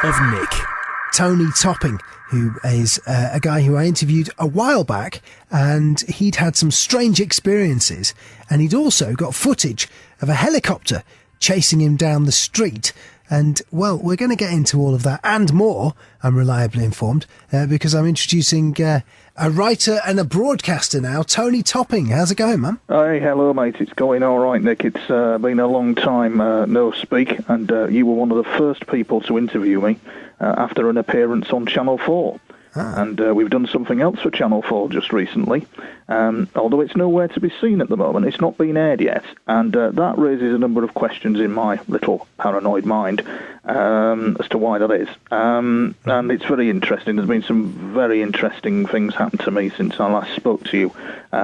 of Nick. Tony Topping, who is a guy who I interviewed a while back, and he'd had some strange experiences, and he'd also got footage of a helicopter chasing him down the street. And, well, we're going to get into all of that and more, I'm reliably informed, because I'm introducing a writer and a broadcaster now, Tony Topping. How's it going, man? Hey, hello, mate. It's going all right, Nick. It's been a long time no speak, and you were one of the first people to interview me after an appearance on Channel 4. And we've done something else for Channel 4 just recently, although it's nowhere to be seen at the moment. It's not been aired yet, and that raises a number of questions in my little paranoid mind as to why that is. And it's very interesting. There's been some very interesting things happen to me since I last spoke to you,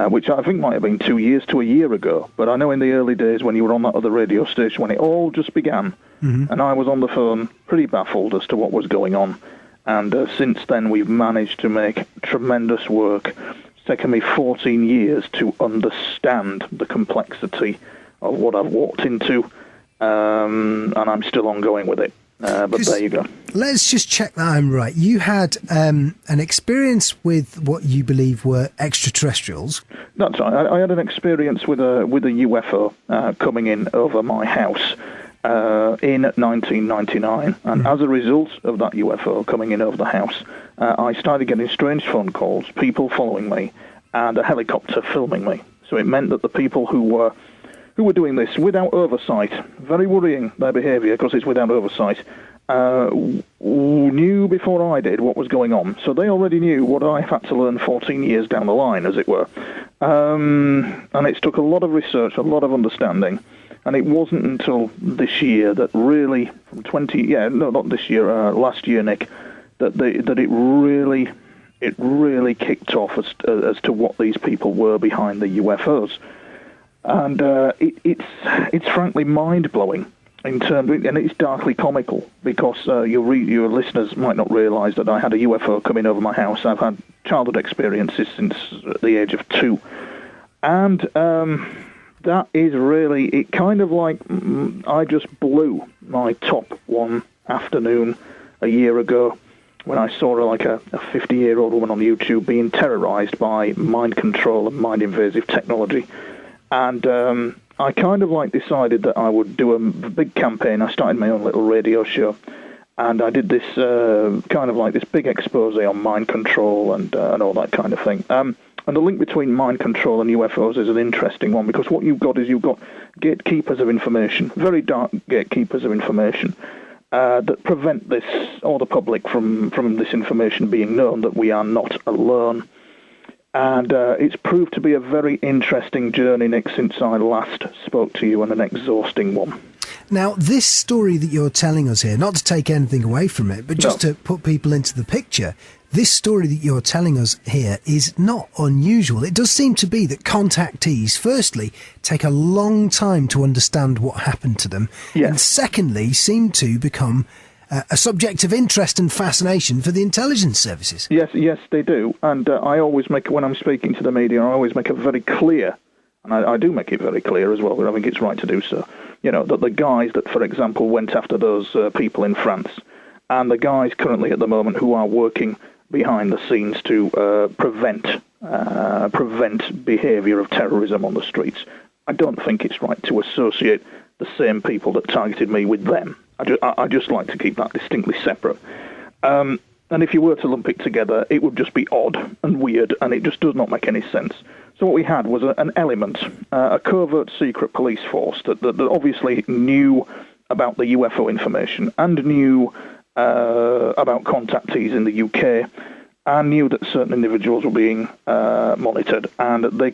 which I think might have been 2 years to a year ago. But I know in the early days when you were on that other radio station, when it all just began, and I was on the phone pretty baffled as to what was going on. And since then, we've managed to make tremendous work. It's taken me 14 years to understand the complexity of what I've walked into, and I'm still ongoing with it. But there you go. Let's just check that I'm right. You had an experience with what you believe were extraterrestrials. That's right. I had an experience with a UFO coming in over my house. In 1999, and as a result of that UFO coming in over the house, I started getting strange phone calls, people following me, and a helicopter filming me. So it meant that the people who were doing this without oversight, very worrying their behaviour because it's without oversight, knew before I did what was going on. So they already knew what I had to learn 14 years down the line, as it were. And it took a lot of research, a lot of understanding. And it wasn't until this year that really, last year, Nick, that it really kicked off as to what these people were behind the UFOs, and it's frankly mind blowing in terms, and it's darkly comical because your listeners might not realise that I had a UFO coming over my house. I've had childhood experiences since the age of 2, and that is really, it kind of like, I just blew my top one afternoon a year ago when I saw like a 50-year-old woman on YouTube being terrorized by mind control and mind invasive technology. And I kind of like decided that I would do a big campaign. I started my own little radio show, and I did this kind of like this big expose on mind control and all that kind of thing. And the link between mind control and UFOs is an interesting one, because what you've got gatekeepers of information, very dark gatekeepers of information, that prevent this, or the public, from this information being known, that we are not alone. And it's proved to be a very interesting journey, Nick, since I last spoke to you, and an exhausting one. Now, this story that you're telling us here, not to take anything away from it, but just to put people into the picture, this story that you're telling us here is not unusual. It does seem to be that contactees, firstly, take a long time to understand what happened to them, and secondly, seem to become a subject of interest and fascination for the intelligence services. Yes, they do. And I always when I'm speaking to the media, I always make it very clear, and I do make it very clear as well, but I think it's right to do so, that the guys that, for example, went after those people in France, and the guys currently at the moment who are working behind the scenes to prevent behaviour of terrorism on the streets, I don't think it's right to associate the same people that targeted me with them. I just like to keep that distinctly separate. And if you were to lump it together, it would just be odd and weird, and it just does not make any sense. So what we had was an element, a covert secret police force that obviously knew about the UFO information and knew about contactees in the UK, and knew that certain individuals were being monitored, and they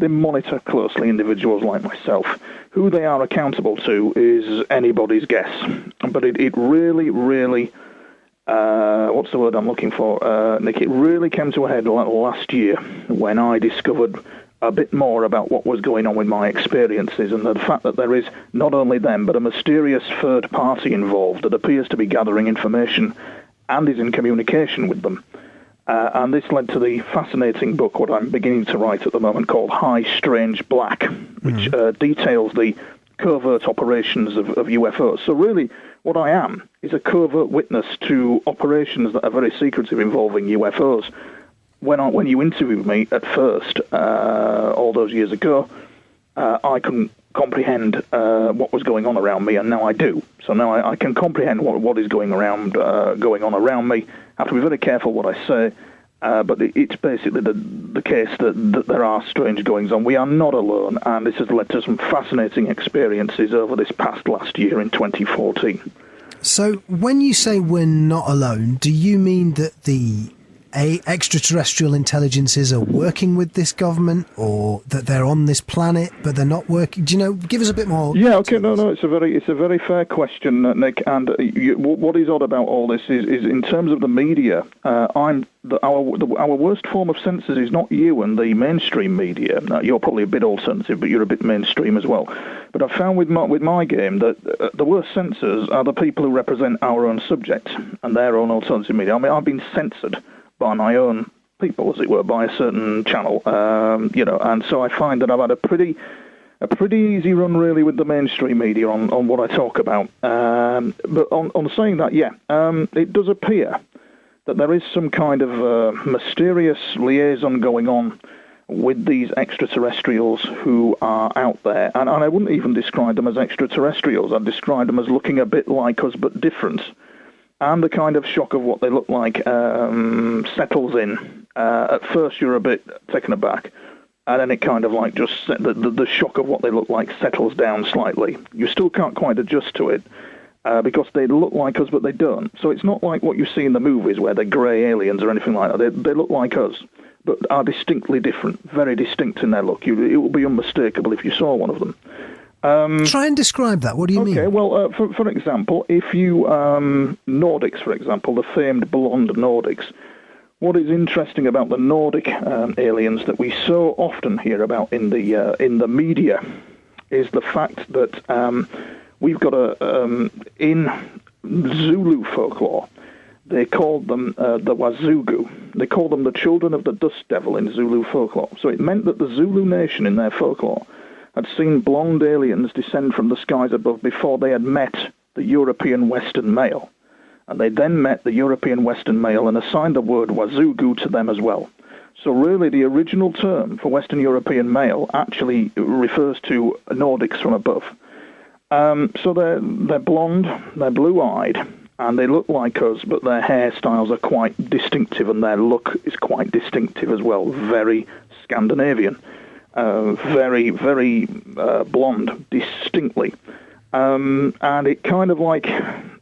monitor closely individuals like myself. Who they are accountable to is anybody's guess, but it really, what's the word I'm looking for, Nick? It really came to a head last year when I discovered a bit more about what was going on with my experiences, and the fact that there is not only them, but a mysterious third party involved that appears to be gathering information and is in communication with them. And this led to the fascinating book, what I'm beginning to write at the moment, called High Strange Black, which details the covert operations of UFOs. So really, what I am is a covert witness to operations that are very secretive involving UFOs. When you interviewed me at first, all those years ago, I couldn't comprehend what was going on around me, and now I do. So now I can comprehend what is going on around me. I have to be very careful what I say, but it's basically the case that there are strange goings on. We are not alone, and this has led to some fascinating experiences over this last year in 2014. So when you say we're not alone, do you mean that the extraterrestrial intelligences are working with this government, or that they're on this planet but they're not working? Do you know? Give us a bit more. Yeah, okay, no, it's a very fair question, Nick. And what is odd about all this is in terms of the media, our worst form of censors is not you and the mainstream media. Now, you're probably a bit alternative, but you're a bit mainstream as well. But I've found with my game that the worst censors are the people who represent our own subject and their own alternative media. I mean, I've been censored by my own people, as it were, by a certain channel, and so I find that I've had a pretty easy run, really, with the mainstream media on what I talk about. But on saying that, it does appear that there is some kind of mysterious liaison going on with these extraterrestrials who are out there, and I wouldn't even describe them as extraterrestrials. I'd describe them as looking a bit like us but different. And the kind of shock of what they look like settles in. At first, you're a bit taken aback, and then it kind of like just the shock of what they look like settles down slightly. You still can't quite adjust to it because they look like us, but they don't. So it's not like what you see in the movies where they're grey aliens or anything like that. They look like us, but are distinctly different, very distinct in their look. It will be unmistakable if you saw one of them. Try and describe that. What do you mean? Okay, well, for example, if you Nordics, for example, the famed blonde Nordics. What is interesting about the Nordic aliens that we so often hear about in the media is the fact that we've got in Zulu folklore, they called them the Wazugu. They called them the children of the dust devil in Zulu folklore. So it meant that the Zulu nation in their folklore had seen blonde aliens descend from the skies above before they had met the European Western male. And they then met the European Western male and assigned the word Wazugu to them as well. So really the original term for Western European male actually refers to Nordics from above. So they're blonde, they're blue-eyed, and they look like us, but their hairstyles are quite distinctive, and their look is quite distinctive as well, very Scandinavian. Very, very blonde, distinctly. And it kind of like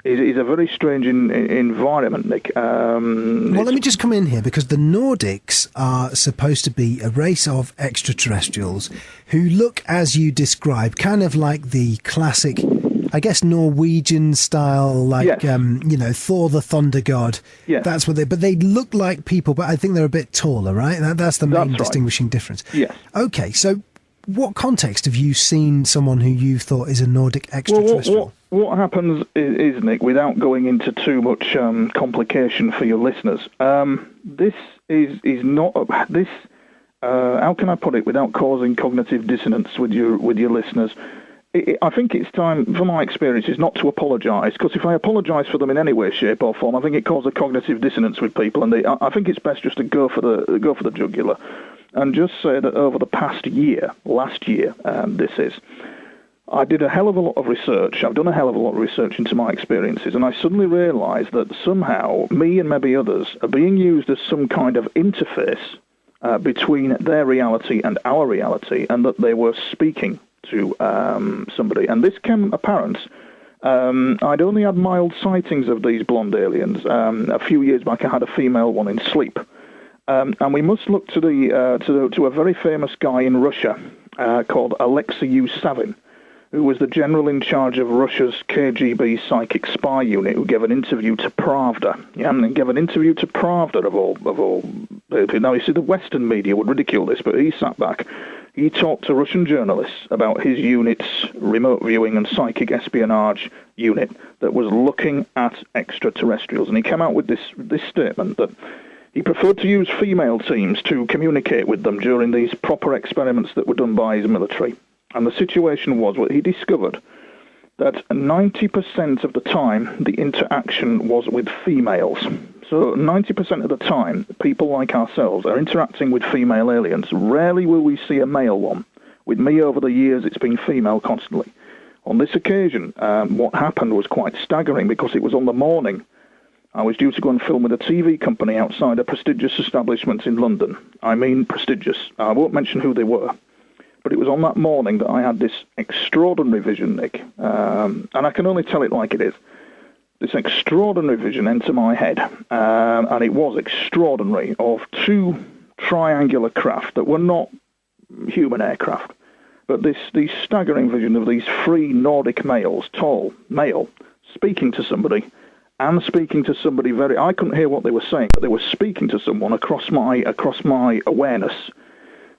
is a very strange environment, Nick. Well, let me just come in here, because the Nordics are supposed to be a race of extraterrestrials who look, as you describe, kind of like the classic, I guess, Norwegian style, like, yes. Thor the Thunder God. Yes. That's what but they look like people, but I think they're a bit taller, right? That's the main distinguishing difference. Yes. Okay, so what context have you seen someone who you thought is a Nordic extraterrestrial? Well, what happens is, Nick, without going into too much complication for your listeners, this is not this. How can I put it without causing cognitive dissonance with your listeners? I think it's time, from my experiences, not to apologise, because if I apologise for them in any way, shape or form, I think it causes cognitive dissonance with people, and I think it's best just to go for the jugular, and just say that over the past year, last year, I did a hell of a lot of research. I've done a hell of a lot of research into my experiences, and I suddenly realised that somehow me and maybe others are being used as some kind of interface between their reality and our reality, and that they were speaking to somebody. And this came apparent. I'd only had mild sightings of these blonde aliens. A few years back, I had a female one in sleep. And we must look to a very famous guy in Russia called Alexei Yusavin, who was the general in charge of Russia's KGB psychic spy unit, who gave an interview to Pravda. Yeah, and gave an interview to Pravda of all. Now, you see, the Western media would ridicule this, but he sat back. He talked to Russian journalists about his unit's remote viewing and psychic espionage unit that was looking at extraterrestrials. And he came out with this statement that he preferred to use female teams to communicate with them during these proper experiments that were done by his military. And the situation was, he discovered that 90% of the time the interaction was with females. So 90% of the time, people like ourselves are interacting with female aliens. Rarely will we see a male one. With me over the years, it's been female constantly. On this occasion, what happened was quite staggering because it was on the morning. I was due to go and film with a TV company outside a prestigious establishment in London. I mean prestigious. I won't mention who they were. But it was on that morning that I had this extraordinary vision, Nick. And I can only tell it like it is. This extraordinary vision entered my head. And it was extraordinary, of two triangular craft that were not human aircraft. But this staggering vision of these three Nordic males, tall, male, speaking to somebody. And speaking to somebody I couldn't hear what they were saying, but they were speaking to someone across my awareness.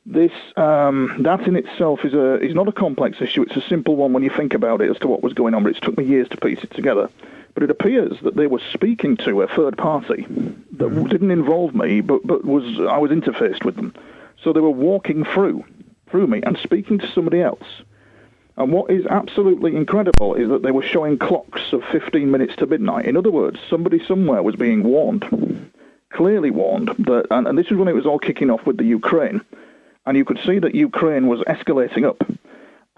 This, that in itself is not a complex issue. It's a simple one when you think about it as to what was going on, but it took me years to piece it together. But it appears that they were speaking to a third party that didn't involve me, but I was interfaced with them. So they were walking through me and speaking to somebody else. And what is absolutely incredible is that they were showing clocks of 15 minutes to midnight. In other words, somebody somewhere was being warned, clearly warned, that, and this is when it was all kicking off with the Ukraine, and you could see that Ukraine was escalating up.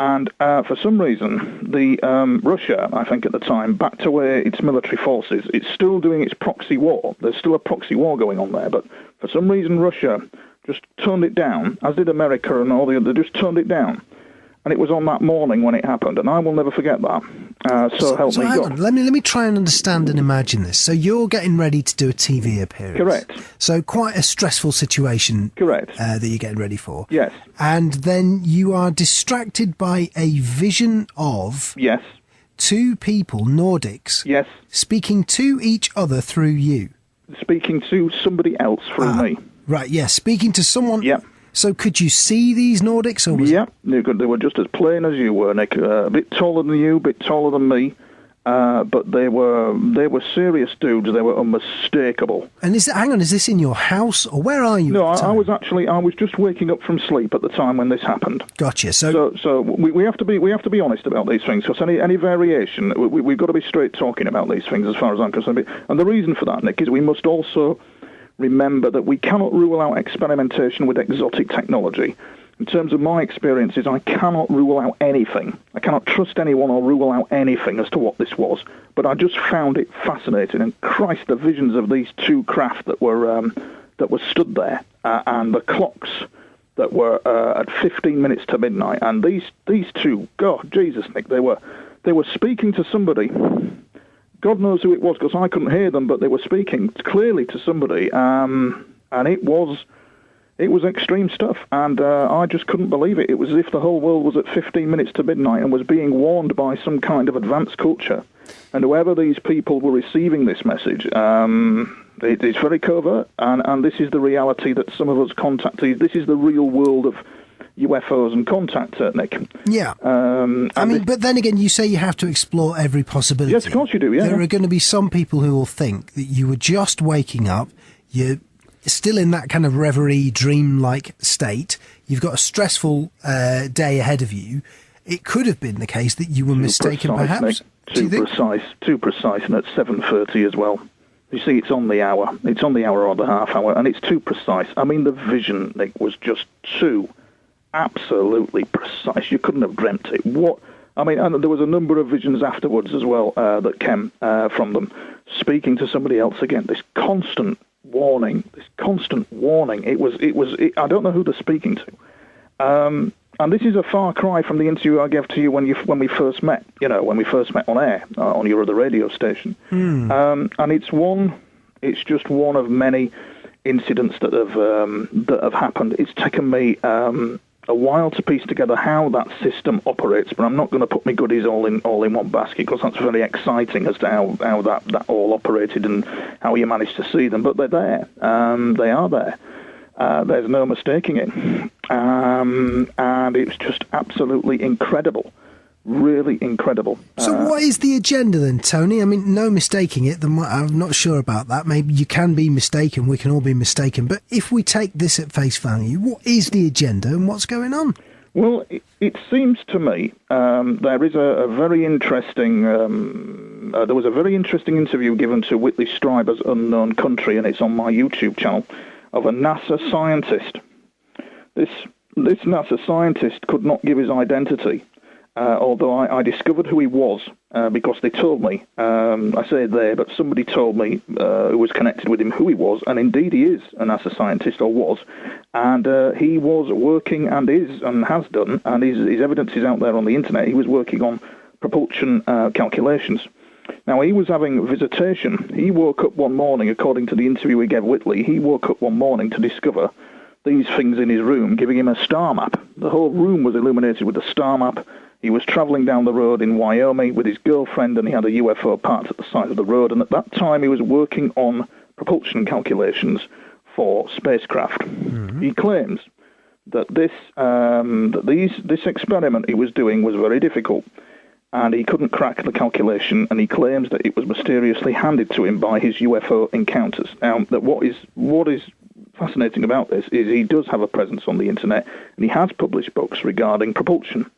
And for some reason, the Russia, I think at the time, backed away its military forces. It's still doing its proxy war. There's still a proxy war going on there, but for some reason Russia just turned it down, as did America and all the others. They just turned it down. And it was on that morning when it happened, and I will never forget that. So help me God. Let me try and understand and imagine this. So you're getting ready to do a TV appearance. Correct. So quite a stressful situation. Correct. That you're getting ready for. Yes. And then you are distracted by a vision of... Yes. Two people, Nordics. Yes. Speaking to each other through you. Speaking to somebody else through me. Right, yes. Speaking to someone... Yep. So could you see these Nordics? Or they were just as plain as you were, Nick. A bit taller than you, a bit taller than me. But they were serious dudes. They were unmistakable. And hang on, is this in your house or where are you? No, I was just waking up from sleep at the time when this happened. Gotcha. So we have to be honest about these things, because any variation, we've got to be straight talking about these things as far as I'm concerned. And the reason for that, Nick, is we must also remember that we cannot rule out experimentation with exotic technology. In terms of my experiences, I cannot rule out anything. I cannot trust anyone or rule out anything as to what this was. But I just found it fascinating. And Christ, the visions of these two craft that were stood there, and the clocks that were at 15 minutes to midnight. And these two, God, Jesus, Nick, they were speaking to somebody. God knows who it was, because I couldn't hear them, but they were speaking clearly to somebody, and it was extreme stuff, and I just couldn't believe it. It was as if the whole world was at 15 minutes to midnight and was being warned by some kind of advanced culture, and whoever these people were receiving this message, it's very covert, and this is the reality that some of us contactees, this is the real world of UFOs and contact, Nick. Yeah. But then again, you say you have to explore every possibility. Yes, of course you do, yeah. There are going to be some people who will think that you were just waking up, you're still in that kind of reverie, dream-like state, you've got a stressful day ahead of you. It could have been the case that you were mistaken, perhaps. Nick. Too precise, and at 7:30 as well. You see, it's on the hour or the half hour, and it's too precise. I mean, the vision, Nick, was just too absolutely precise. You couldn't have dreamt it. And there was a number of visions afterwards as well that came from them, speaking to somebody else again. This constant warning. I don't know who they're speaking to. And this is a far cry from the interview I gave to you when we first met. When we first met on air on your other radio station. And it's just one of many incidents that have happened. It's taken me a while to piece together how that system operates, but I'm not going to put my goodies all in one basket, because that's very exciting as to how that all operated and how you managed to see them. But they're there. They are there. There's no mistaking it. And it's just absolutely incredible. Really incredible. So what is the agenda then, Tony? I mean, no mistaking it. I'm not sure about that. Maybe you can be mistaken. We can all be mistaken. But if we take this at face value, what is the agenda and what's going on? Well, it seems to me there is a very interesting. There was a very interesting interview given to Whitley Strieber's Unknown Country, and it's on my YouTube channel, of a NASA scientist. This NASA scientist could not give his identity, although I discovered who he was because they told me. I say they, but somebody told me who was connected with him who he was, and indeed he is a NASA scientist, or was, and he was working and is and has done, and his evidence is out there on the internet. He was working on propulsion calculations. Now, he was having visitation. He woke up one morning, according to the interview he gave Whitley, he woke up one morning to discover these things in his room, giving him a star map. The whole room was illuminated with a star map. He was travelling down the road in Wyoming with his girlfriend, and he had a UFO parked at the side of the road, and at that time he was working on propulsion calculations for spacecraft. Mm-hmm. He claims that this experiment he was doing was very difficult, and he couldn't crack the calculation, and he claims that it was mysteriously handed to him by his UFO encounters. Now, that what is fascinating about this is he does have a presence on the internet, and he has published books regarding propulsion.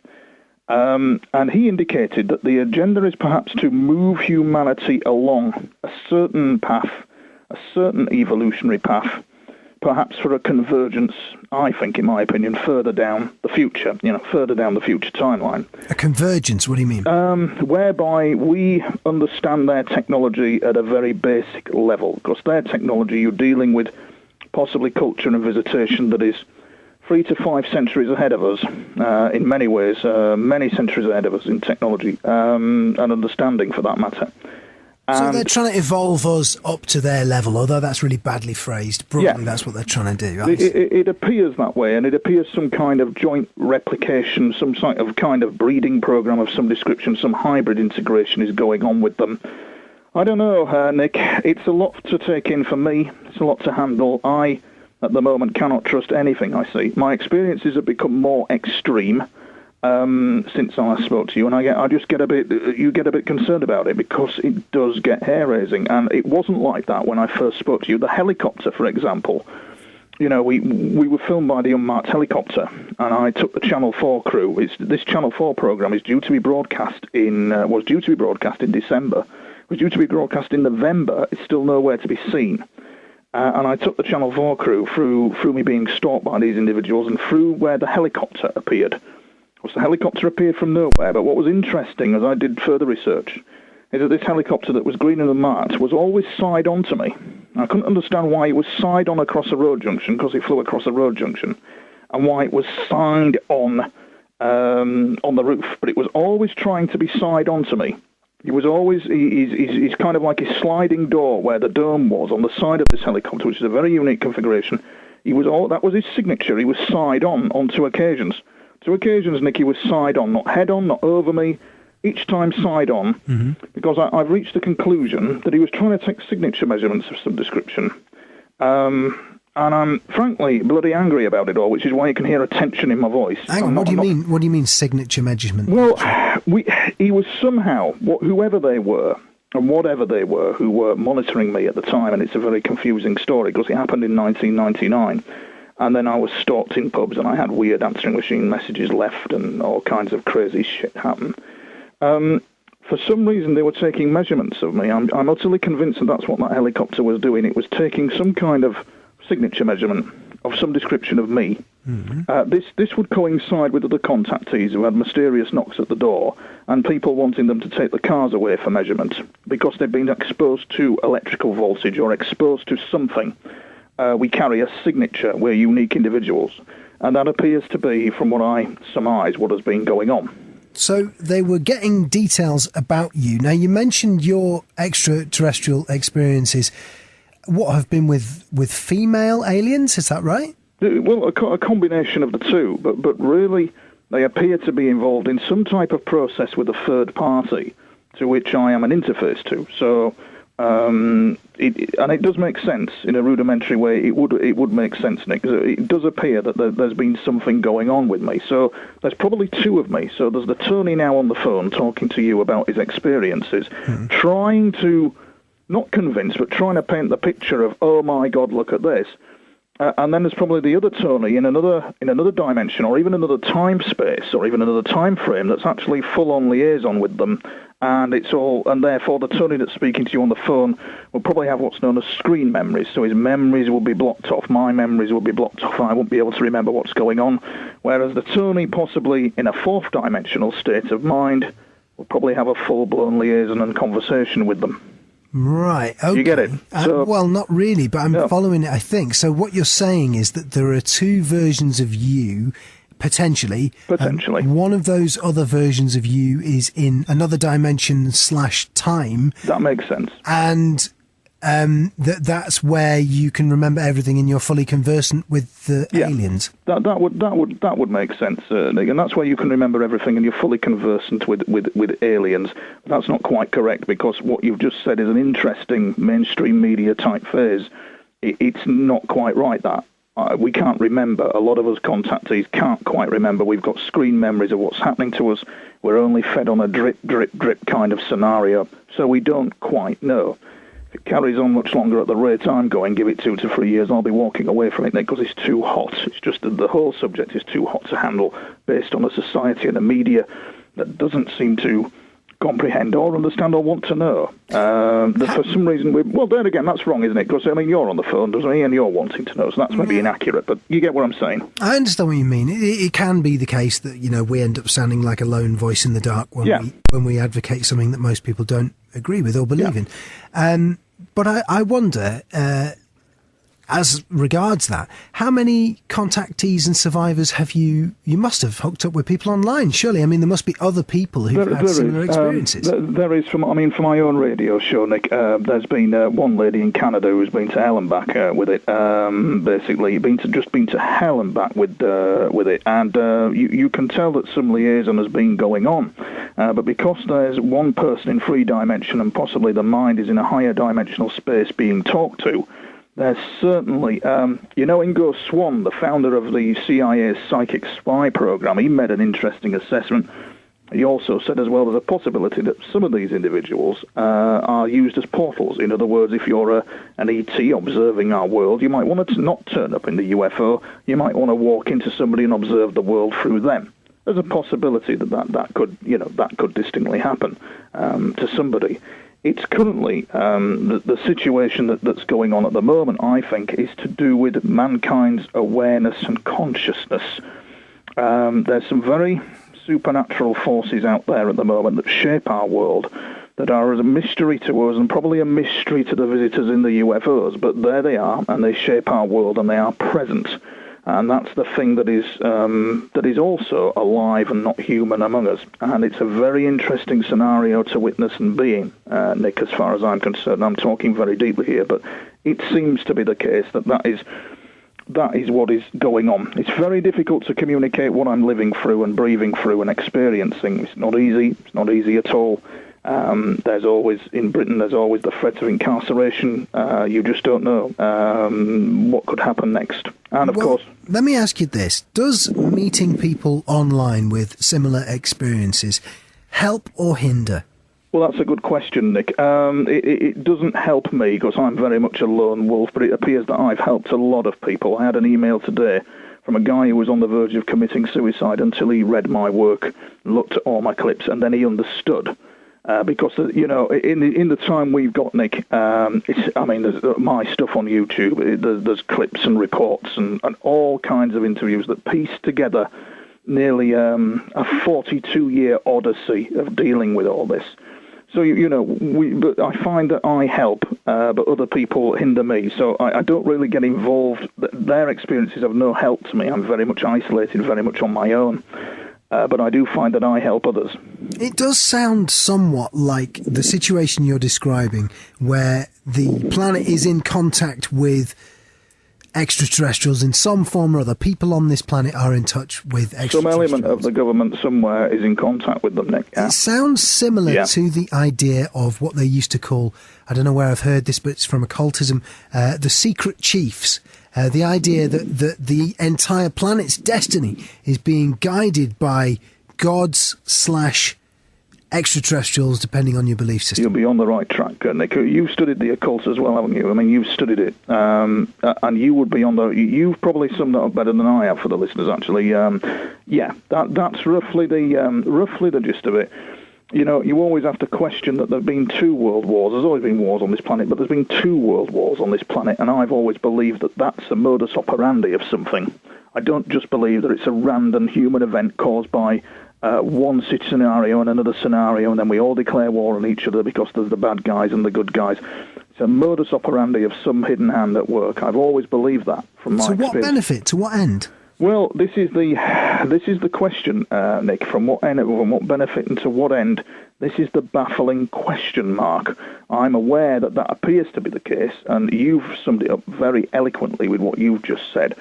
And he indicated that the agenda is perhaps to move humanity along a certain path, a certain evolutionary path, perhaps for a convergence, I think, in my opinion, further down the future, further down the future timeline. A convergence, what do you mean? Whereby we understand their technology at a very basic level, because their technology, you're dealing with possibly culture and visitation that is 3 to 5 centuries ahead of us, in many ways, many centuries ahead of us in technology, and understanding for that matter. So they're trying to evolve us up to their level, although that's really badly phrased. Broadly, that's what they're trying to do. Right? It appears that way, and it appears some kind of joint replication, some sort of kind of breeding program of some description, some hybrid integration is going on with them. I don't know, Nick. It's a lot to take in for me. It's a lot to handle. I, at the moment, cannot trust anything I see. My experiences have become more extreme since I spoke to you, and you get a bit concerned about it, because it does get hair-raising, and it wasn't like that when I first spoke to you. The helicopter, for example, we were filmed by the unmarked helicopter, and I took the Channel 4 crew. This Channel 4 program is due to be broadcast was due to be broadcast in December, was due to be broadcast in November. It's still nowhere to be seen. And I took the Channel 4 crew through me being stalked by these individuals and through where the helicopter appeared. The helicopter appeared from nowhere, but what was interesting as I did further research is that this helicopter that was green and marked was always side on to me. I couldn't understand why it was side on across a road junction, because it flew across a road junction, and why it was side on the roof, but it was always trying to be side on to me. He was always, he's kind of like his sliding door where the dome was on the side of this helicopter, which is a very unique configuration. That was his signature. He was side on 2 occasions. 2 occasions, Nick, he was side on, not head on, not over me, each time side on, because I've reached the conclusion that he was trying to take signature measurements of some description. And I'm frankly bloody angry about it all, which is why you can hear a tension in my voice. Hang on, what do you mean signature measurement? Well, he was somehow, whoever they were, and whatever they were, who were monitoring me at the time, and it's a very confusing story, because it happened in 1999. And then I was stalked in pubs, and I had weird answering machine messages left, and all kinds of crazy shit happened. For some reason, they were taking measurements of me. I'm utterly convinced that that's what that helicopter was doing. It was taking some kind of signature measurement of some description of me. This would coincide with other contactees who had mysterious knocks at the door, and people wanting them to take the cars away for measurement, because they'd been exposed to electrical voltage or exposed to something. We carry a signature. We're unique individuals. And that appears to be, from what I surmise, what has been going on. So they were getting details about you. Now, you mentioned your extraterrestrial experiences. What, have been with female aliens? Is that right? Well, a combination of the two. But really, they appear to be involved in some type of process with a third party, to which I am an interface to. So... and it does make sense in a rudimentary way. It would make sense, Nick. It does appear that there's been something going on with me. So there's probably 2 of me. So there's the Tony now on the phone talking to you about his experiences, trying to not convince, but trying to paint the picture of, oh my God, look at this. And then there's probably the other Tony in another dimension, or even another time space, or even another time frame that's actually full-on liaison with them. And therefore the Tony that's speaking to you on the phone will probably have what's known as screen memories. So his memories will be blocked off, my memories will be blocked off, I won't be able to remember what's going on. Whereas the Tony, possibly in a fourth dimensional state of mind, will probably have a full-blown liaison and conversation with them. Right, okay. You get it? Well, not really, but I'm following it, I think. So what you're saying is that there are two versions of you, potentially. One of those other versions of you is in another dimension/time. That makes sense. And that's where you can remember everything and you're fully conversant with the aliens. That would make sense, Nick. And that's where you can remember everything and you're fully conversant with aliens. But that's not quite correct, because what you've just said is an interesting mainstream media type phase. It's not quite right, that. We can't remember. A lot of us contactees can't quite remember. We've got screen memories of what's happening to us. We're only fed on a drip, drip, drip kind of scenario, so we don't quite know. If it carries on much longer at the rate I'm going, give it 2 to 3 years, I'll be walking away from it, Nick, because it's too hot. It's just that the whole subject is too hot to handle, based on a society and a media that doesn't seem to comprehend or understand or want to know. That for some reason, there again, that's wrong, isn't it? Because, I mean, you're on the phone, doesn't he? And you're wanting to know, so that's maybe inaccurate, but you get what I'm saying. I understand what you mean. It can be the case that, we end up sounding like a lone voice in the dark when we advocate something that most people don't agree with or believe in. But I wonder, as regards that, how many contactees and survivors have you must have hooked up with people online, surely? I mean, there must be other people who've had similar experiences. There is, for my own radio show, Nick, there's been one lady in Canada who's been to hell and back with it, basically, been to hell and back with it, and you can tell that some liaison has been going on, but because there's one person in 3 dimension and possibly the mind is in a higher dimensional space being talked to, there's certainly, Ingo Swann, the founder of the CIA's psychic spy program, he made an interesting assessment. He also said as well there's a possibility that some of these individuals are used as portals. In other words, if you're an ET observing our world, you might want to not turn up in the UFO. You might want to walk into somebody and observe the world through them. There's a possibility that could distinctly happen to somebody. It's currently the situation that's going on at the moment, I think, is to do with mankind's awareness and consciousness. There's some very supernatural forces out there at the moment that shape our world, that are as a mystery to us and probably a mystery to the visitors in the UFOs, but there they are, and they shape our world, and they are present. And that's the thing that is also alive and not human among us. And it's a very interesting scenario to witness and be in, Nick, as far as I'm concerned. I'm talking very deeply here, but it seems to be the case that is what is going on. It's very difficult to communicate what I'm living through and breathing through and experiencing. It's not easy. It's not easy at all. In Britain, there's always the threat of incarceration. You just don't know what could happen next. And of course... Let me ask you this. Does meeting people online with similar experiences help or hinder? Well, that's a good question, Nick. It doesn't help me because I'm very much a lone wolf, but it appears that I've helped a lot of people. I had an email today from a guy who was on the verge of committing suicide until he read my work, looked at all my clips, and then he understood. Because, in the time we've got, Nick, there's my stuff on YouTube, there's clips and reports and all kinds of interviews that piece together nearly a 42-year odyssey of dealing with all this. So, but I find that I help, but other people hinder me. So I don't really get involved. Their experiences have no help to me. I'm very much isolated, very much on my own. But I do find that I help others. It does sound somewhat like the situation you're describing, where the planet is in contact with extraterrestrials in some form or other. People on this planet are in touch with extraterrestrials. Some element of the government somewhere is in contact with them, Nick. Yeah. It sounds similar to the idea of what they used to call, I don't know where I've heard this, but it's from occultism, the secret chiefs. The idea that the entire planet's destiny is being guided by gods / extraterrestrials, depending on your belief system. You'll be on the right track, Nick. You've studied the occult as well, haven't you? I mean, you've studied it, and you would be on the. You've probably summed that up better than I have for the listeners, actually. That's roughly the gist of it. You know, you always have to question that there have been 2 world wars. There's always been wars on this planet, but there's been 2 world wars on this planet, and I've always believed that that's a modus operandi of something. I don't just believe that it's a random human event caused by one scenario and another scenario, and then we all declare war on each other because there's the bad guys and the good guys. It's a modus operandi of some hidden hand at work. I've always believed that from my experience. To what benefit? To what end? Well, this is the question, Nick. From what end, from what benefit, and to what end? This is the baffling question mark. I'm aware that appears to be the case, and you've summed it up very eloquently with what you've just said.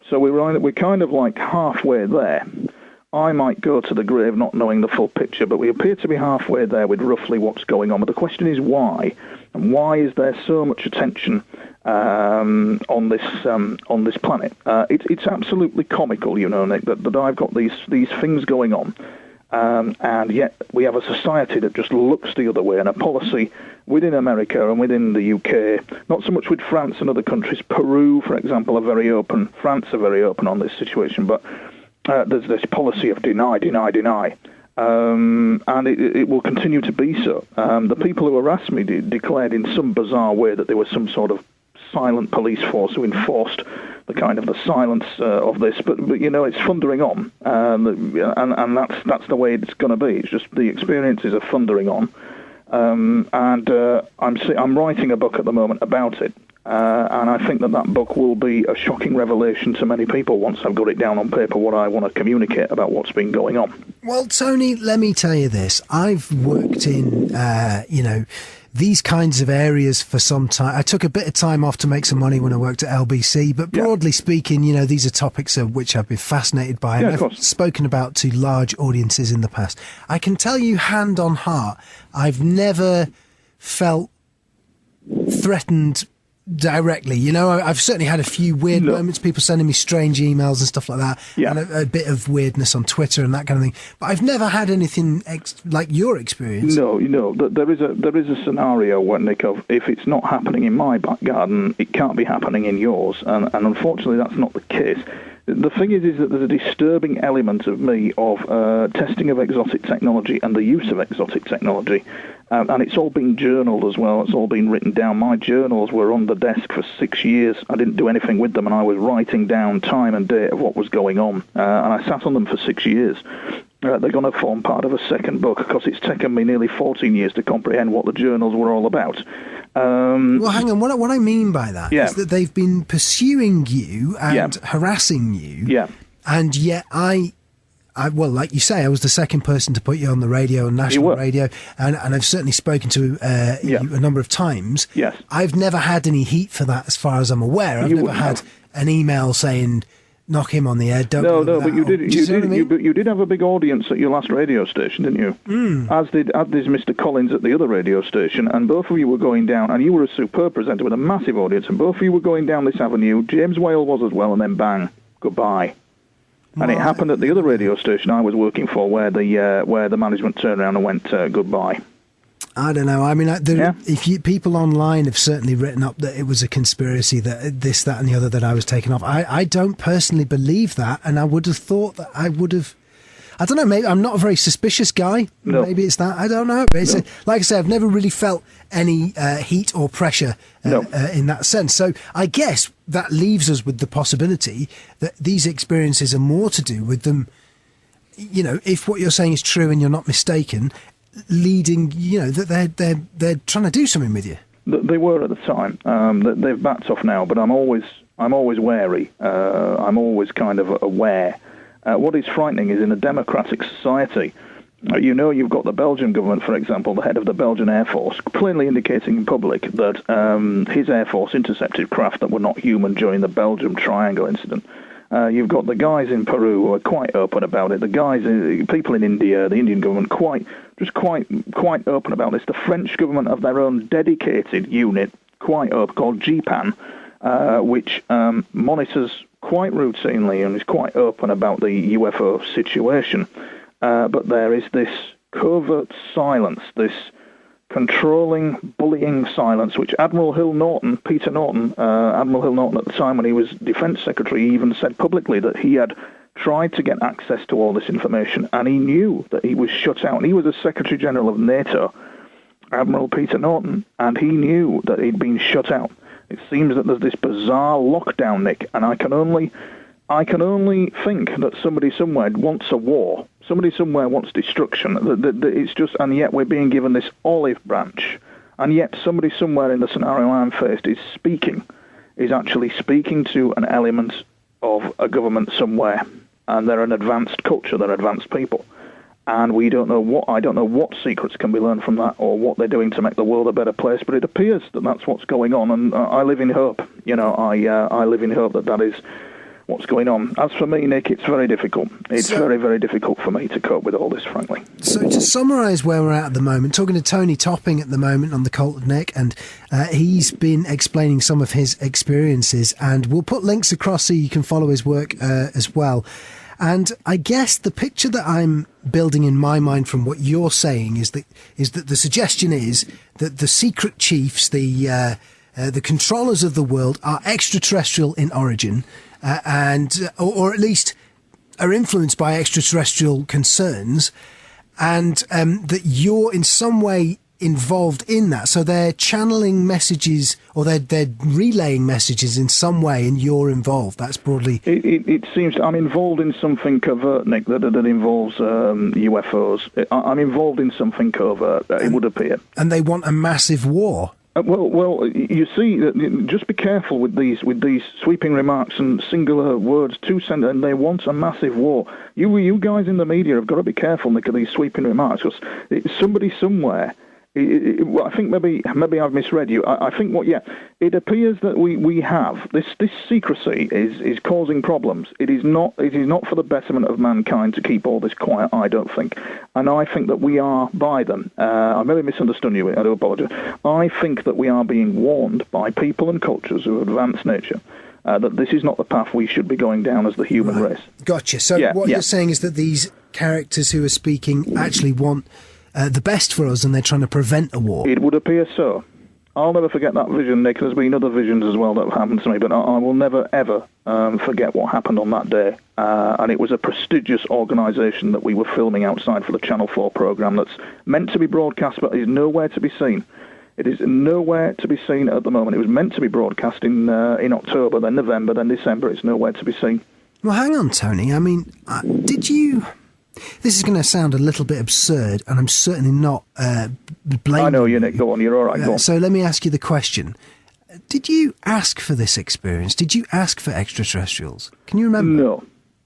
So we're kind of like halfway there. I might go to the grave not knowing the full picture, but we appear to be halfway there with roughly what's going on. But the question is why, and why is there so much attention on this planet? It's absolutely comical, you know, Nick, that I've got these things going on, and yet we have a society that just looks the other way, and a policy within America and within the UK, not so much with France and other countries. Peru, for example, are very open. France are very open on this situation, but there's this policy of deny, and it will continue to be so. The people who harassed me declared in some bizarre way that there was some sort of silent police force who enforced the silence of this. But you know, it's thundering on, and that's the way it's going to be. It's just the experiences are thundering on, and I'm writing a book at the moment about it. And I think that book will be a shocking revelation to many people once I've got it down on paper, what I want to communicate about what's been going on. Well, Tony, let me tell you this. I've worked in, these kinds of areas for some time. I took a bit of time off to make some money when I worked at LBC, but broadly speaking, you know, these are topics of which I've been fascinated by, and I've spoken about to large audiences in the past. I can tell you hand on heart, I've never felt threatened directly. You know, I've certainly had a few weird moments, people sending me strange emails and stuff like that, and a bit of weirdness on Twitter and that kind of thing, but I've never had anything like your experience. No, there is a scenario where, Nick, of if it's not happening in my back garden, it can't be happening in yours, and unfortunately that's not the case. The thing is that there's a disturbing element of me of testing of exotic technology and the use of exotic technology. And it's all been journaled as well. It's all been written down. My journals were on the desk for 6 years. I didn't do anything with them, and I was writing down time and date of what was going on. And I sat on them for 6 years. They're going to form part of a second book, because it's taken me nearly 14 years to comprehend what the journals were all about. Well, hang on. What I mean by that is that they've been pursuing you and harassing you, and yet well, like you say, I was the second person to put you on the radio, on national radio, and I've certainly spoken to you a number of times. Yes. I've never had any heat for that, as far as I'm aware. I've never had an email saying, knock him on the head. No, but you did. You did have a big audience at your last radio station, didn't you? As did Mr. Collins at the other radio station, and both of you were going down, and you were a superb presenter with a massive audience, and both of you were going down this avenue. James Whale was as well, and then bang, goodbye. And it happened at the other radio station I was working for, where the management turned around and went goodbye. I don't know. I mean, people online have certainly written up that it was a conspiracy, that this, that, and the other, that I was taken off. I don't personally believe that, and I would have thought that I would have. I don't know. Maybe I'm not a very suspicious guy. No. Maybe it's that. I don't know. It's like I say, I've never really felt any heat or pressure in that sense. So I guess that leaves us with the possibility that these experiences are more to do with them. You know, if what you're saying is true and you're not mistaken, leading. You know, that they're trying to do something with you. They were at the time. They've backed off now, but I'm always wary. I'm always kind of aware. What is frightening is in a democratic society, you've got the Belgian government, for example, the head of the Belgian Air Force, plainly indicating in public that his Air Force intercepted craft that were not human during the Belgium Triangle incident. You've got the guys in Peru who are quite open about it. The guys, people in India, the Indian government, quite open about this. The French government have their own dedicated unit, quite open, called GPAN, which monitors quite routinely and is quite open about the UFO situation. But there is this covert silence, this controlling, bullying silence, which Admiral Peter Norton at the time when he was Defence Secretary, even said publicly that he had tried to get access to all this information, and he knew that he was shut out. And he was the Secretary General of NATO, Admiral Peter Norton, and he knew that he'd been shut out. It seems that there's this bizarre lockdown, Nick, and I can only think that somebody somewhere wants a war. Somebody somewhere wants destruction. It's just, and yet we're being given this olive branch, and yet somebody somewhere in the scenario I'm faced is actually speaking to an element of a government somewhere, and they're an advanced culture, they're advanced people, and I don't know what secrets can be learned from that, or what they're doing to make the world a better place. But it appears that that's what's going on, and I live in hope. I live in hope that is what's going on. As for me, Nick, it's very difficult. It's very, very difficult for me to cope with all this, frankly. So to summarise where we're at the moment, talking to Tony Topping at the moment on the Cult of Nick, and he's been explaining some of his experiences, and we'll put links across so you can follow his work as well. And I guess the picture that I'm building in my mind from what you're saying is that the suggestion is that the secret chiefs, the controllers of the world, are extraterrestrial in origin, or at least are influenced by extraterrestrial concerns, and that you're in some way involved in that. So they're channeling messages, or they're relaying messages in some way, and you're involved. That's broadly... It seems I'm involved in something covert, Nick, that involves UFOs. I'm involved in something covert, it would appear. And they want a massive war. Well, you see, just be careful with these sweeping remarks and singular words and they want a massive war. You guys in the media have got to be careful, Nick, of these sweeping remarks, because somebody somewhere... I think maybe I've misread you. I think it appears that we have this secrecy is causing problems. It is not for the betterment of mankind to keep all this quiet, I don't think. And I think that we are by them. I maybe misunderstood you. I do apologise. I think that we are being warned by people and cultures of advanced nature that this is not the path we should be going down as the human race. Gotcha. So what you're saying is that these characters who are speaking actually want the best for us, and they're trying to prevent a war. It would appear so. I'll never forget that vision, Nick. There's been other visions as well that have happened to me, but I will never, ever forget what happened on that day. And it was a prestigious organisation that we were filming outside for the Channel 4 programme that's meant to be broadcast, but is nowhere to be seen. It is nowhere to be seen at the moment. It was meant to be broadcast in October, then November, then December. It's nowhere to be seen. Well, hang on, Tony. I mean, did you... This is going to sound a little bit absurd, and I'm certainly not blaming... I know you, Nick. Go on. You're all right. Go on. So let me ask you the question. Did you ask for this experience? Did you ask for extraterrestrials? Can you remember?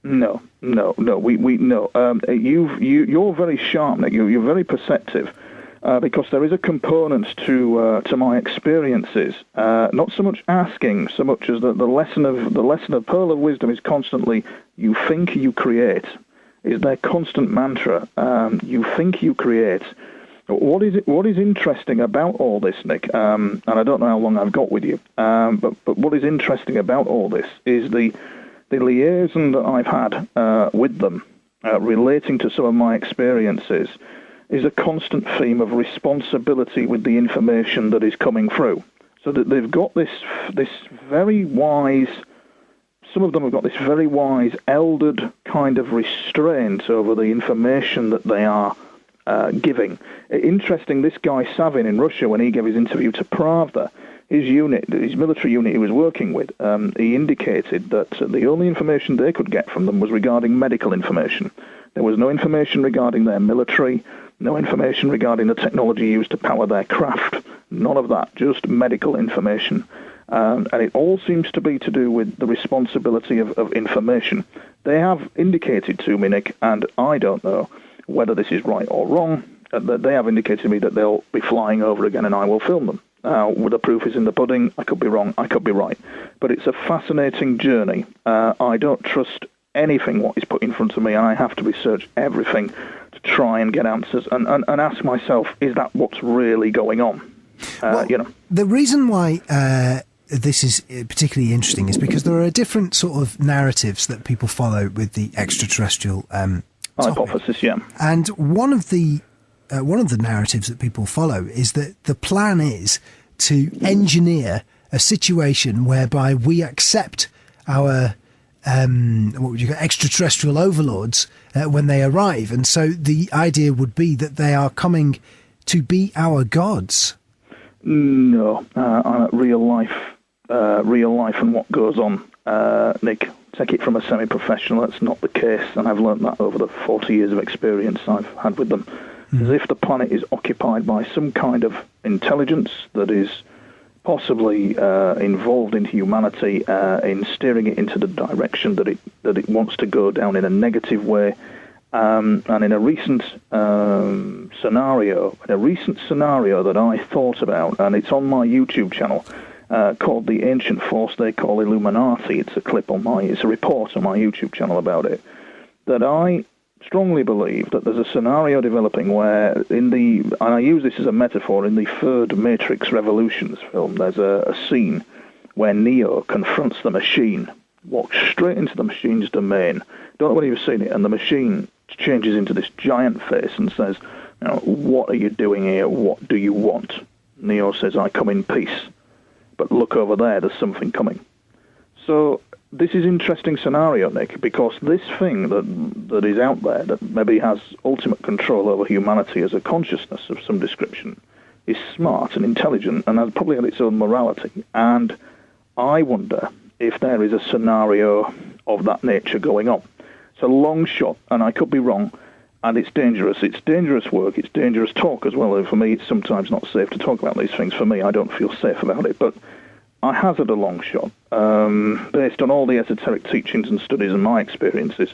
No. You're very sharp, Nick. You're very perceptive, because there is a component to my experiences. Not so much asking, so much as the lesson of Pearl of Wisdom is constantly, you think, you create. Is their constant mantra. You think, you create. What is interesting about all this, Nick, and I don't know how long I've got with you, but what is interesting about all this is the liaison that I've had with them relating to some of my experiences is a constant theme of responsibility with the information that is coming through. So that they've got this very wise... Some of them have got this very wise, eldered kind of restraint over the information that they are giving. Interesting, this guy Savin in Russia, when he gave his interview to Pravda, his military unit he was working with, he indicated that the only information they could get from them was regarding medical information. There was no information regarding their military, no information regarding the technology used to power their craft, none of that, just medical information. And it all seems to be to do with the responsibility of information. They have indicated to me, Nick, and I don't know whether this is right or wrong, that they have indicated to me that they'll be flying over again and I will film them. Now, the proof is in the pudding. I could be wrong. I could be right. But it's a fascinating journey. I don't trust anything what is put in front of me, and I have to research everything to try and get answers and ask myself, is that what's really going on? The reason why... this is particularly interesting is because there are different sort of narratives that people follow with the extraterrestrial hypothesis, yeah. And one of the one of the narratives that people follow is that the plan is to engineer a situation whereby we accept our extraterrestrial overlords when they arrive, and so the idea would be that they are coming to be our gods. No, real life and what goes on, Nick. Take it from a semi-professional, that's not the case, and I've learned that over the 40 years of experience I've had with them. As if the planet is occupied by some kind of intelligence that is possibly involved in humanity, in steering it into the direction that it wants to go down in a negative way. And in a recent scenario that I thought about, and it's on my YouTube channel, called The Ancient Force They Call Illuminati. It's a report on my YouTube channel about it, that I strongly believe that there's a scenario developing where and I use this as a metaphor, in the third Matrix Revolutions film, there's a scene where Neo confronts the machine, walks straight into the machine's domain. Don't know whether you've seen it, and the machine changes into this giant face and says, what are you doing here? What do you want? Neo says, I come in peace. But look over there's something coming. So this is an interesting scenario, Nick, because this thing that is out there that maybe has ultimate control over humanity as a consciousness of some description is smart and intelligent and has probably had its own morality. And I wonder if there is a scenario of that nature going on. It's a long shot, and I could be wrong, and it's dangerous. It's dangerous work. It's dangerous talk as well. And for me, it's sometimes not safe to talk about these things. For me, I don't feel safe about it. But I hazard a long shot, based on all the esoteric teachings and studies and my experiences.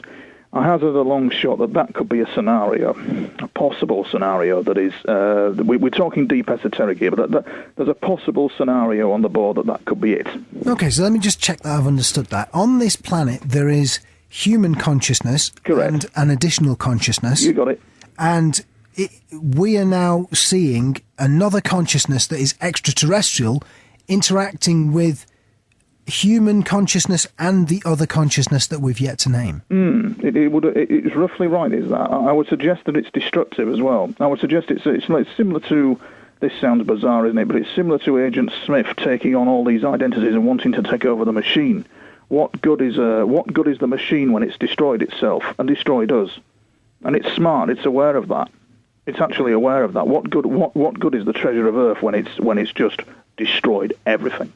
I hazard a long shot that could be a scenario, a possible scenario that is, we're talking deep esoteric here, but there's a possible scenario on the board that could be it. Okay, so let me just check that I've understood that. On this planet, there is human consciousness. Correct. And an additional consciousness. You got it. And we are now seeing another consciousness that is extraterrestrial interacting with human consciousness and the other consciousness that we've yet to name. It's roughly right, is that? I would suggest that it's destructive as well. I would suggest it's similar to, this sounds bizarre, isn't it, but it's similar to Agent Smith taking on all these identities and wanting to take over the machine. What good is the machine when it's destroyed itself and destroyed us? And it's smart, it's aware of that. It's actually aware of that. What good is the treasure of Earth when it's just destroyed everything?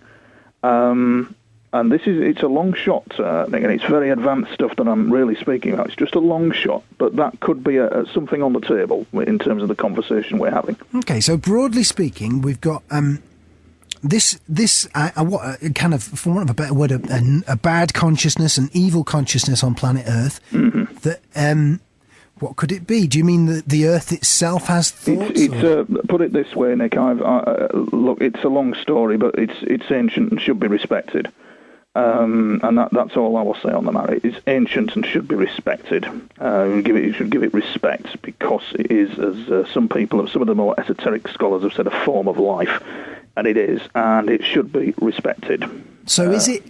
And it's a long shot, Nick, and it's very advanced stuff that I'm really speaking about. It's just a long shot, but that could be something on the table in terms of the conversation we're having. Okay, so broadly speaking, we've got this kind of, for want of a better word, a bad consciousness, an evil consciousness on planet Earth. Mm-hmm. That what could it be? Do you mean that the Earth itself has thoughts? Put it this way, Nick. Look, it's a long story, but it's ancient and should be respected. And that's all I will say on the matter. It's ancient and should be respected. You should give it respect because it is, as some of the more esoteric scholars have said, a form of life, and it is, and it should be respected. So is it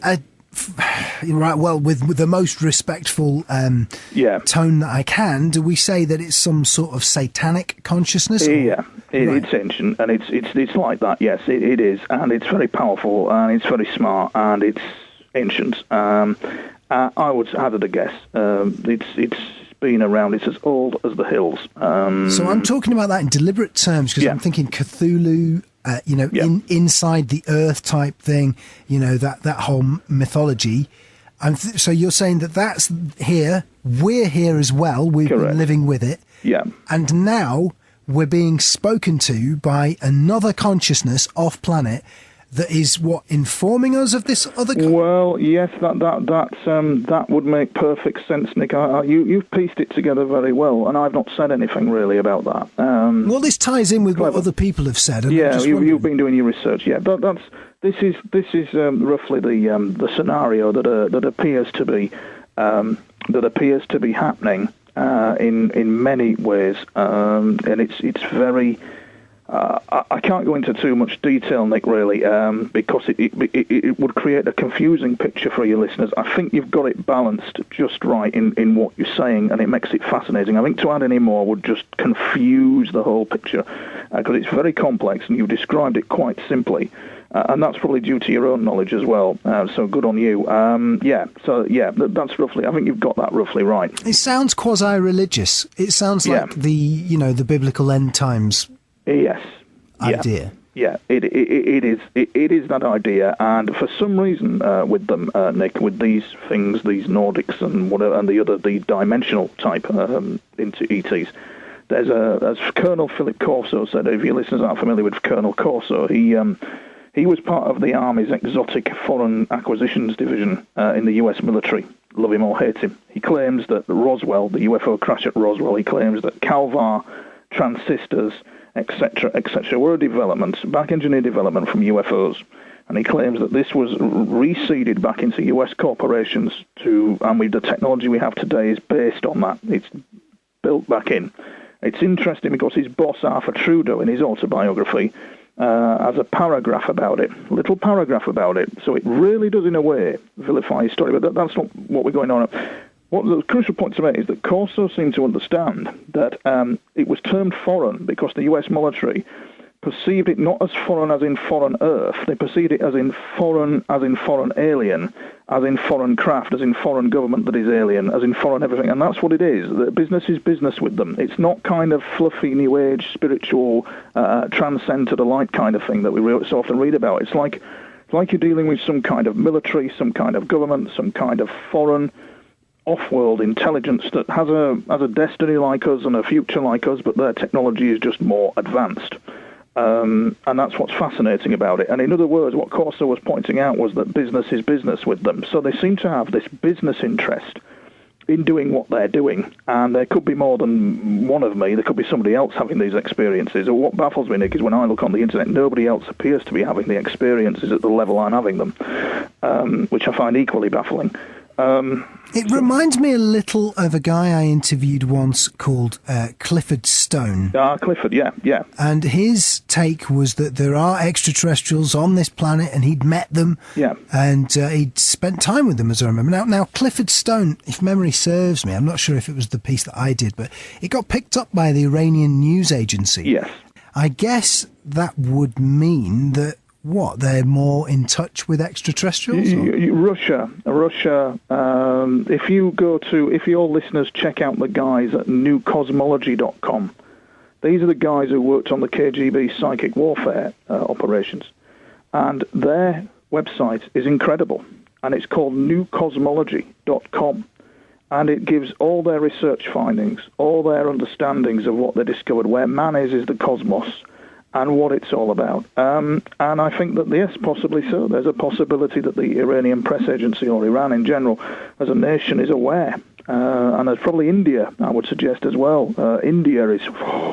right? Well, with the most respectful tone that I can, do we say that it's some sort of satanic consciousness? Yeah, it's ancient, and it's like that. Yes, it is, and it's very powerful, and it's very smart, and it's ancient. I would hazard a guess. It's been around. It's as old as the hills. So I'm talking about that in deliberate terms because I'm thinking Cthulhu. Inside the Earth type thing. That whole mythology. So you're saying that's here. We're here as well. We've been living with it. Yeah. And now we're being spoken to by another consciousness off planet that is informing us of this other. Well, yes, that would make perfect sense, Nick. You've pieced it together very well, and I've not said anything really about that. Well, this ties in with what other people have said. And you've been doing your research. Yeah, but this is roughly the scenario that appears to be happening in many ways, and it's very. I can't go into too much detail, Nick, really, because it would create a confusing picture for your listeners. I think you've got it balanced just right in what you're saying, and it makes it fascinating. I think to add any more would just confuse the whole picture, because it's very complex, and you've described it quite simply. And that's probably due to your own knowledge as well. So good on you. That's roughly. I think you've got that roughly right. It sounds quasi-religious. It sounds like the biblical end times. Yes. Idea. Yeah. It is that idea, and for some reason with them, Nick, with these things, these Nordics and whatever, and the dimensional type into ETs. As Colonel Philip Corso said, if your listeners aren't familiar with Colonel Corso, he was part of the Army's Exotic Foreign Acquisitions Division in the U.S. military. Love him or hate him. He claims that Roswell, the UFO crash at Roswell, he claims that Covert, transistors, etc., were a back-engineered development from UFOs. And he claims that this was reseeded back into US corporations and with the technology we have today is based on that. It's built back in. It's interesting because his boss, Arthur Trudeau, in his autobiography, has a paragraph about it, little paragraph about it. So it really does, in a way, vilify his story. But that's not what we're going on at. What the crucial point to make is that Corso seemed to understand that it was termed foreign because the US military perceived it not as foreign as in foreign Earth. They perceived it as in foreign alien, as in foreign craft, as in foreign government that is alien, as in foreign everything. And that's what it is. The business is business with them. It's not kind of fluffy, new age, spiritual, transcend to the light kind of thing that we so often read about. It's like you're dealing with some kind of military, some kind of government, some kind of foreign off-world intelligence that has a destiny like us and a future like us, but their technology is just more advanced. And that's what's fascinating about it. And in other words, what Corso was pointing out was that business is business with them. So they seem to have this business interest in doing what they're doing. And there could be more than one of me. There could be somebody else having these experiences. Or what baffles me, Nick, is when I look on the internet, nobody else appears to be having the experiences at the level I'm having them, which I find equally baffling. It reminds me a little of a guy I interviewed once called Clifford Stone. Clifford, yeah. And his take was that there are extraterrestrials on this planet, and he'd met them. Yeah. And he'd spent time with them, as I remember. Now, Clifford Stone, if memory serves me, I'm not sure if it was the piece that I did, but it got picked up by the Iranian news agency. Yes. I guess that would mean that they're more in touch with extraterrestrials? Russia. If your listeners check out the guys at newcosmology.com, these are the guys who worked on the KGB psychic warfare operations. And their website is incredible. And it's called newcosmology.com. And it gives all their research findings, all their understandings of what they discovered, where man is the cosmos, and what it's all about. And I think that, yes, possibly so. There's a possibility that the Iranian press agency, or Iran in general, as a nation, is aware. And there's probably India, I would suggest, as well. India is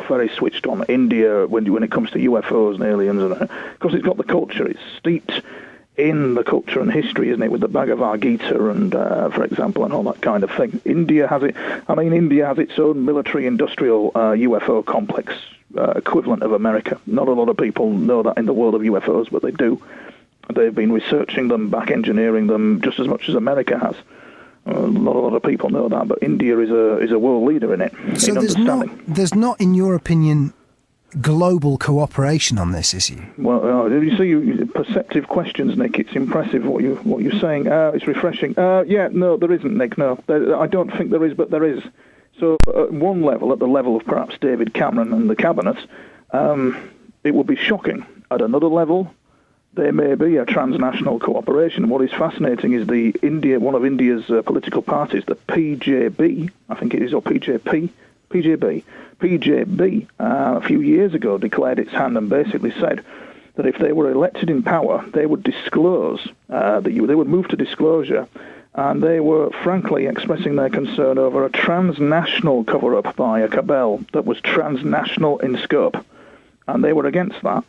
very switched on. India, when it comes to UFOs and aliens, and because it's got the culture, it's steeped in the culture and history, isn't it, with the Bhagavad Gita and, for example, and all that kind of thing. India has its own military-industrial UFO complex, equivalent of America. Not a lot of people know that in the world of UFOs, but they do. They've been researching them, back-engineering them, just as much as America has. Not a lot of people know that, but India is a world leader in it. So there's not, in your opinion, global cooperation on this issue? Well, you see, perceptive questions, Nick. It's impressive what you're saying. It's refreshing. No, there isn't, Nick. No, I don't think there is, but there is. So at one level, at the level of perhaps David Cameron and the cabinet, it would be shocking. At another level, there may be a transnational cooperation. What is fascinating is one of India's political parties, the PJB, I think it is, or PJP, PJB, a few years ago declared its hand and basically said that if they were elected in power, they would disclose, they would move to disclosure. And they were, frankly, expressing their concern over a transnational cover-up by a cabal that was transnational in scope. And they were against that.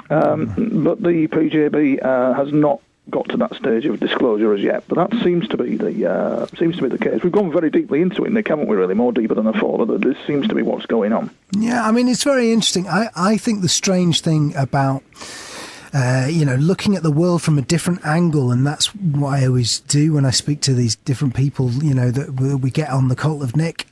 But the PJB has not got to that stage of disclosure as yet, but that seems to be the case. We've gone very deeply into it, Nick, haven't we? Really, more deeper than I thought. That this seems to be what's going on. Yeah, I mean, it's very interesting. I think the strange thing about looking at the world from a different angle, and that's what I always do when I speak to these different people, that we get on the Cult of Nick.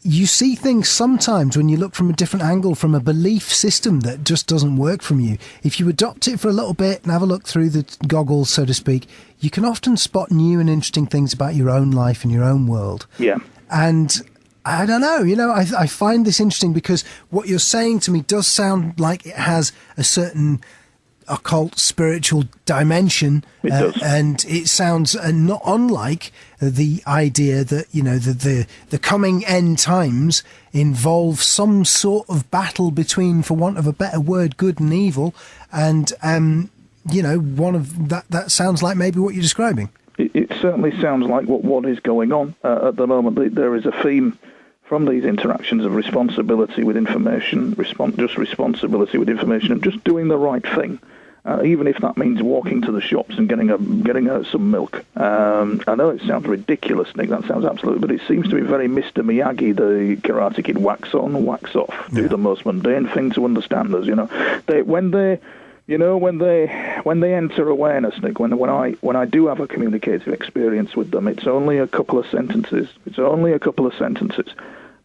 You see things sometimes when you look from a different angle, from a belief system that just doesn't work from you. If you adopt it for a little bit and have a look through the goggles, so to speak, you can often spot new and interesting things about your own life and your own world. Yeah. And I don't know, I find this interesting because what you're saying to me does sound like it has a certain occult spiritual dimension, it does. And it sounds not unlike the idea that the coming end times involve some sort of battle between, for want of a better word, good and evil, and one of that sounds like maybe what you're describing. It certainly sounds like what is going on at the moment. There is a theme from these interactions of responsibility with information, responsibility with information, and just doing the right thing, even if that means walking to the shops and getting some milk. I know it sounds ridiculous, Nick. That sounds absolutely, but it seems to be very Mr. Miyagi, the Karate Kid: wax on, wax off. Yeah. Do the most mundane thing to understand us. When they enter awareness, Nick, when I do have a communicative experience with them, it's only a couple of sentences.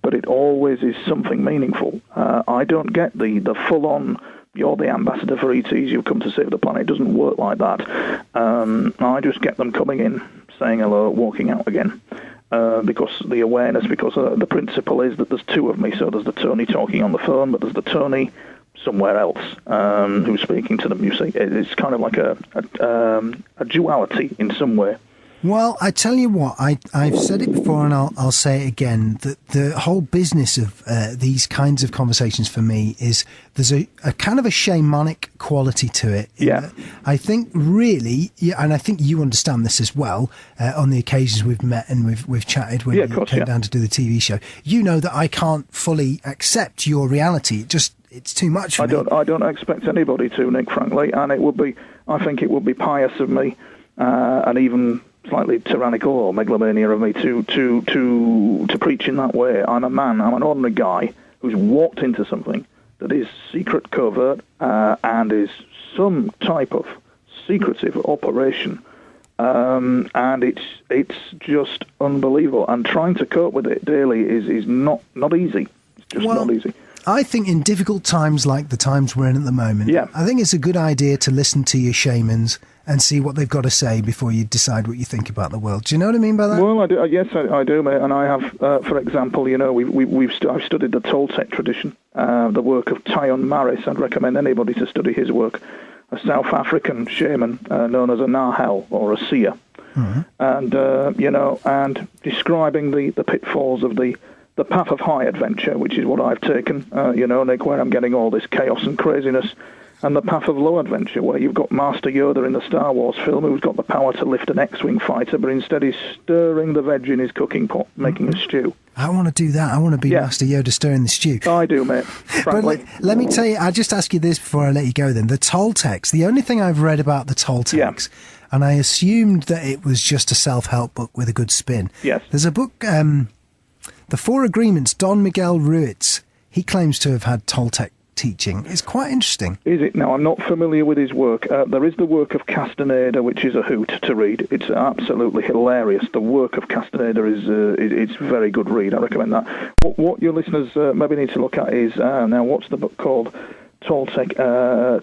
But it always is something meaningful. I don't get the full-on, you're the ambassador for ETs, you've come to save the planet. It doesn't work like that. I just get them coming in, saying hello, walking out again. Because the principle is that there's two of me. So there's the Tony talking on the phone, but there's the Tony somewhere else who's speaking to them. You see, it's kind of like a duality in some way. Well, I tell you what, I've said it before and I'll say it again, that the whole business of these kinds of conversations for me is there's a kind of a shamanic quality to it. Yeah. I think really, and I think you understand this as well, on the occasions we've met and we've chatted when you came down to do the TV show. You know that I can't fully accept your reality. It's too much for me. I don't expect anybody to, Nick, frankly, and I think it would be pious of me, and even slightly tyrannical or megalomania of me to preach in that way. I'm an ordinary guy who's walked into something that is secret, covert, and is some type of secretive operation, and it's just unbelievable. And trying to cope with it daily is not easy. It's just not easy. I think in difficult times like the times we're in at the moment, I think it's a good idea to listen to your shamans and see what they've got to say before you decide what you think about the world. Do you know what I mean by that? Well, I do. Yes, I do, mate. And I have, for example, I've studied the Toltec tradition, the work of Tyon Maris. I'd recommend anybody to study his work. A South African shaman known as a Nahel or a seer, and and describing the pitfalls of the path of high adventure, which is what I've taken, Nick, where I'm getting all this chaos and craziness, and the path of low adventure, where you've got Master Yoda in the Star Wars film, who's got the power to lift an X-Wing fighter, but instead he's stirring the veg in his cooking pot, making a stew. I want to do that. I want to be Master Yoda stirring the stew. I do, mate, frankly. But let me tell you, I'll just ask you this before I let you go then. The Toltecs, the only thing I've read about the Toltecs, and I assumed that it was just a self-help book with a good spin. Yes. There's a book, The Four Agreements, Don Miguel Ruiz, he claims to have had Toltec teaching. It's quite interesting. Is it? Now, I'm not familiar with his work. There is the work of Castaneda, which is a hoot to read. It's absolutely hilarious. The work of Castaneda is it's a very good read. I recommend that. What your listeners maybe need to look at is, now, what's the book called? Toltec,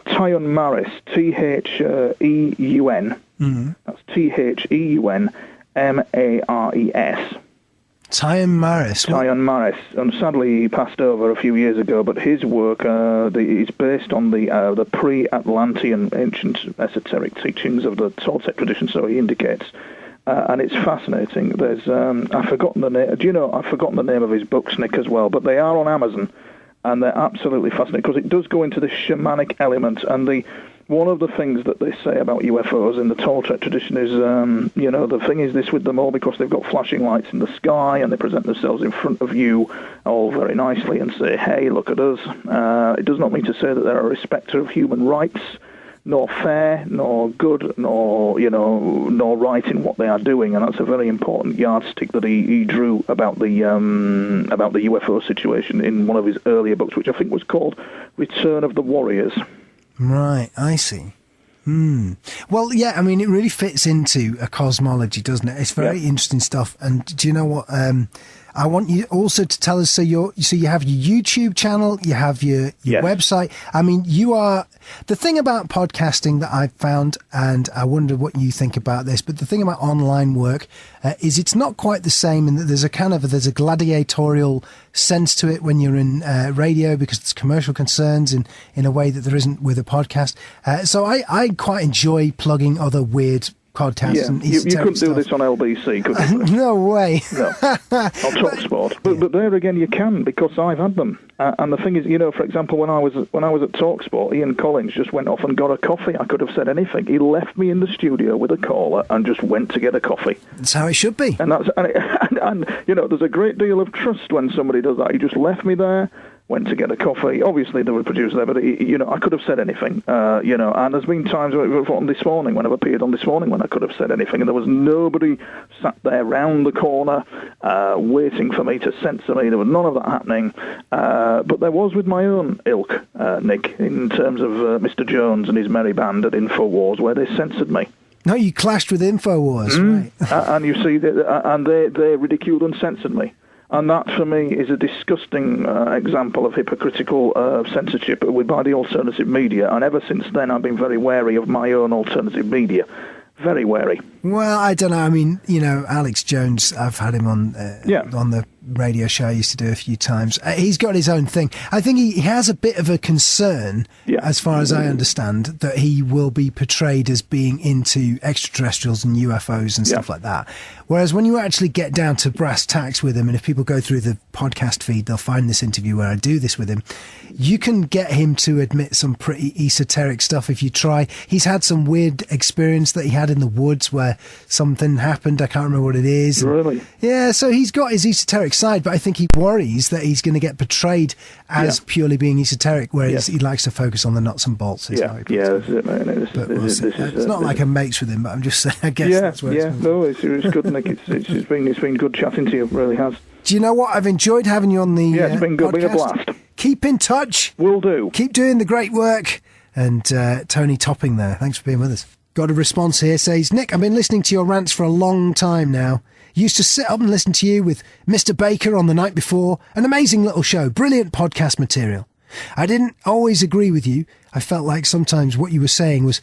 Tyon Maris, Theun. That's Theunmares. Tyon Maris. Tyon Maris, and sadly he passed over a few years ago. But his work is based on the pre-Atlantean ancient esoteric teachings of the Toltec tradition. So he indicates, and it's fascinating. There's I've forgotten the name. Do you know? I've forgotten the name of his books, Nick, as well. But they are on Amazon, and they're absolutely fascinating because it does go into the shamanic element and one of the things that they say about UFOs in the Toltec tradition is, the thing is this with them all because they've got flashing lights in the sky and they present themselves in front of you all very nicely and say, hey, look at us. It does not mean to say that they're a respecter of human rights. nor fair, nor good, nor right in what they are doing, and that's a very important yardstick that he drew about the UFO situation in one of his earlier books, which I think was called Return of the Warriors. Right, I see. Well, yeah, I mean, it really fits into a cosmology, doesn't it? It's very interesting stuff. And do you know what? I want you also to tell us. So you have your YouTube channel, you have your website. I mean, you are the thing about podcasting that I've found, and I wonder what you think about this. But the thing about online work is it's not quite the same, in that there's a gladiatorial sense to it when you're in radio, because there's commercial concerns in a way that there isn't with a podcast. So I quite enjoy plugging other weird podcasts. Yeah, and you couldn't do this on LBC, could you? No way. No, on TalkSport. But there again, you can, because I've had them. And the thing is, for example, when I was at TalkSport, Ian Collins just went off and got a coffee. I could have said anything. He left me in the studio with a caller and just went to get a coffee. That's how it should be. And there's a great deal of trust when somebody does that. He just left me there, went to get a coffee. Obviously, there was a producer there, but I could have said anything. And there's been times when I've appeared on This Morning, when I could have said anything, and there was nobody sat there round the corner waiting for me to censor me. There was none of that happening. But there was with my own ilk, Nick, in terms of Mr. Jones and his merry band at InfoWars, where they censored me. No, you clashed with InfoWars, right? And you see, they ridiculed and censored me. And that, for me, is a disgusting example of hypocritical censorship by the alternative media. And ever since then, I've been very wary of my own alternative media. Very wary. Well, I don't know. I mean, Alex Jones, I've had him on the radio show I used to do a few times. He's got his own thing. I think he has a bit of a concern, as far as I understand, that he will be portrayed as being into extraterrestrials and UFOs and stuff like that. Whereas when you actually get down to brass tacks with him, and if people go through the podcast feed, they'll find this interview where I do this with him, you can get him to admit some pretty esoteric stuff if you try. He's had some weird experience that he had in the woods where something happened. I can't remember what it is. Really? Yeah, so he's got his esoteric side, but I think he worries that he's going to get portrayed as purely being esoteric, whereas he likes to focus on the nuts and bolts. That's it, man. It's not like I'm mates with him, but I'm just saying, I guess that's where it's no, it's good, Nick. It's been good chatting to you, it really has. Do you know what? I've enjoyed having you on the it's been good, podcast. Been a blast. Keep in touch. Will do. Keep doing the great work. And Tony Topping there, thanks for being with us. Got a response here, says, Nick, I've been listening to your rants for a long time now. Used to sit up and listen to you with Mr. Baker on the night before. An amazing little show. Brilliant podcast material. I didn't always agree with you. I felt like sometimes what you were saying was